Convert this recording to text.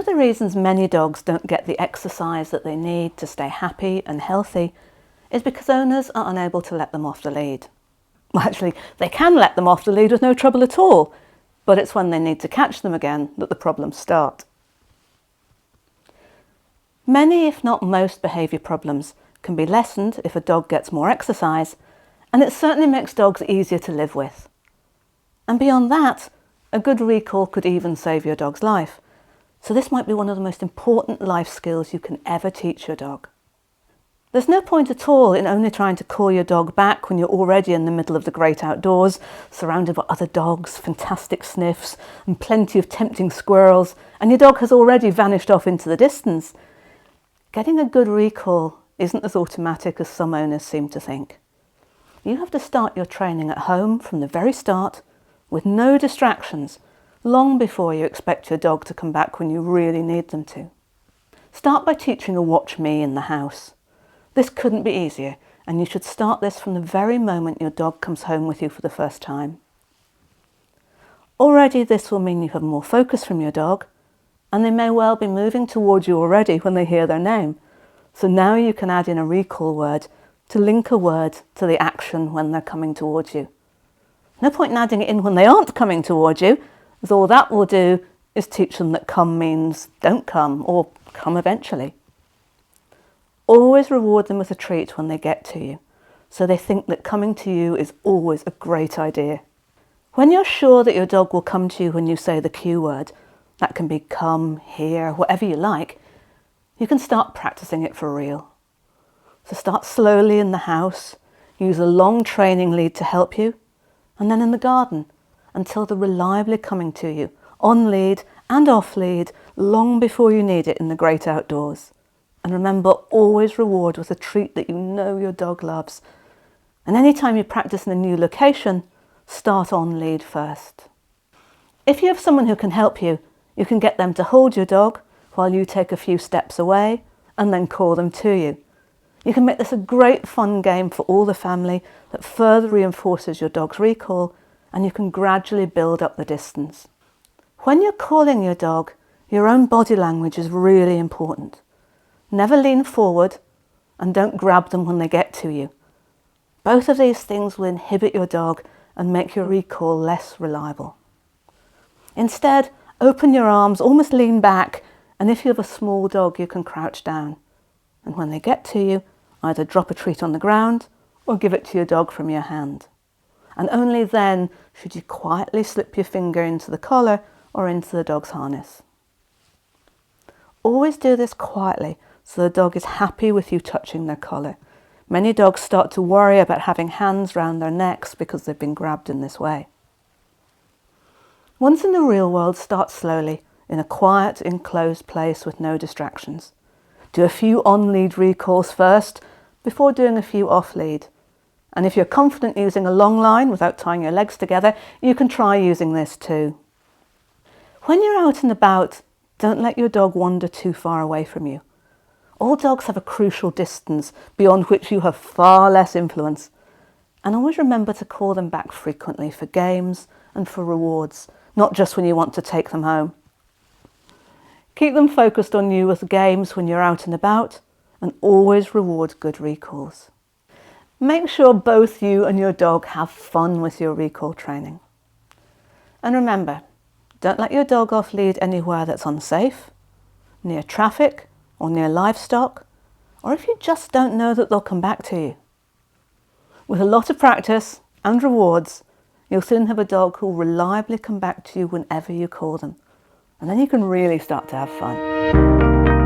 of the reasons many dogs don't get the exercise that they need to stay happy and healthy is because owners are unable to let them off the lead. Well, actually, they can let them off the lead with no trouble at all, but it's when they need to catch them again that the problems start. Many, if not most, behaviour problems can be lessened if a dog gets more exercise, and it certainly makes dogs easier to live with. And beyond that, a good recall could even save your dog's life. So this might be one of the most important life skills you can ever teach your dog. There's no point at all in only trying to call your dog back when you're already in the middle of the great outdoors, surrounded by other dogs, fantastic sniffs, and plenty of tempting squirrels, and your dog has already vanished off into the distance. Getting a good recall isn't as automatic as some owners seem to think. You have to start your training at home from the very start, with no distractions, long before you expect your dog to come back when you really need them to. Start by teaching a watch me in the house. This couldn't be easier, and you should start this from the very moment your dog comes home with you for the first time. Already this will mean you have more focus from your dog, and they may well be moving towards you already when they hear their name. So now you can add in a recall word to link a word to the action when they're coming towards you. No point in adding it in when they aren't coming towards you, as all that will do is teach them that come means don't come, or come eventually. Always reward them with a treat when they get to you, so they think that coming to you is always a great idea. When you're sure that your dog will come to you when you say the cue word, that can be come, here, whatever you like, you can start practicing it for real. So start slowly in the house, use a long training lead to help you, and then in the garden, until they're reliably coming to you, on lead and off lead, long before you need it in the great outdoors. And remember, always reward with a treat that you know your dog loves. And anytime you practice in a new location, start on lead first. If you have someone who can help you, you can get them to hold your dog while you take a few steps away and then call them to you. You can make this a great fun game for all the family that further reinforces your dog's recall, and you can gradually build up the distance. When you're calling your dog, your own body language is really important. Never lean forward and don't grab them when they get to you. Both of these things will inhibit your dog and make your recall less reliable. Instead, open your arms, almost lean back, and if you have a small dog, you can crouch down. And when they get to you, either drop a treat on the ground or give it to your dog from your hand. And only then should you quietly slip your finger into the collar or into the dog's harness. Always do this quietly so the dog is happy with you touching their collar. Many dogs start to worry about having hands round their necks because they've been grabbed in this way. Once in the real world, start slowly in a quiet, enclosed place with no distractions. Do a few on-lead recalls first before doing a few off-lead. And if you're confident using a long line without tying your legs together, you can try using this too. When you're out and about, don't let your dog wander too far away from you. All dogs have a crucial distance beyond which you have far less influence. And always remember to call them back frequently for games and for rewards, not just when you want to take them home. Keep them focused on you with games when you're out and about, and always reward good recalls. Make sure both you and your dog have fun with your recall training. And remember, don't let your dog off lead anywhere that's unsafe, near traffic or near livestock, or if you just don't know that they'll come back to you. With a lot of practice and rewards, you'll soon have a dog who'll reliably come back to you whenever you call them. And then you can really start to have fun.